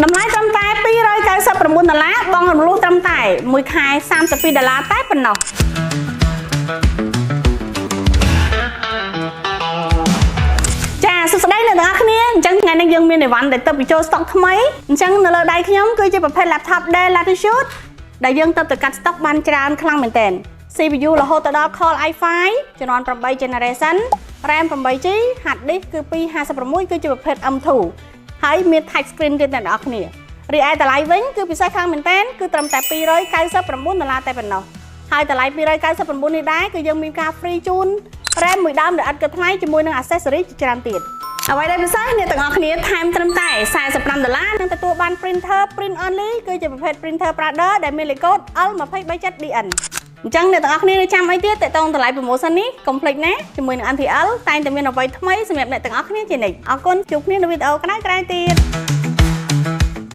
តម្លៃត្រឹមតែ$299បងរំលោះត្រឹមតែមួយខែ$32តែប៉ុណ្ណោះចាសួស្តីអ្នកទាំងអស់គ្នាអញ្ចឹងថ្ងៃនេះយើងមានអីវ៉ាន់ដែលទៅបញ្ចូល stock ថ្មីអញ្ចឹងនៅលើដៃខ្ញុំគឺជាប្រភេទ laptop Dell Latitude ដែលយើងទៅកាត់ stock បានច្រើនខ្លាំងមែនទែន CPU រហូតដល់ Core i5 ជំនាន់8 generation RAM 8GB hard disk គឺ256គឺជាប្រភេទ M2 ហើយមាន touch screen ទៀតអ្នកទាំងអស់គ្នារីឯតម្លៃវិញគឺពិសេសខ្លាំងមែនទែនគឺត្រឹមតែ$299តែប៉ុណ្ណោះហើយតម្លៃ$299នេះដែរគឺយើងមានការ free ជូន RAM មួយដើមដែលឥតគិតថ្លៃជាមួយនឹង accessory ជាច្រើនទៀតអ្វីដែលពិសេសអ្នកទាំងអស់គ្នាថែមត្រឹមតែ$45នឹងទទួលបាន printer print only គឺជាប្រភេទ printer Brother ដែលមានលេខកូដ L237DN អញ្ចឹងអ្នកទាំងអស់គ្នាចាំអីទៀតតើតើតម្លៃ promotion នេះ complete ណាជាមួយនឹង NTL តែងតែមានអ្វីថ្មីសម្រាប់អ្នកទាំងអស់គ្នាជានិច្ចអរគុណជួបគ្នានៅវីដេអូក្រោយៗទៀត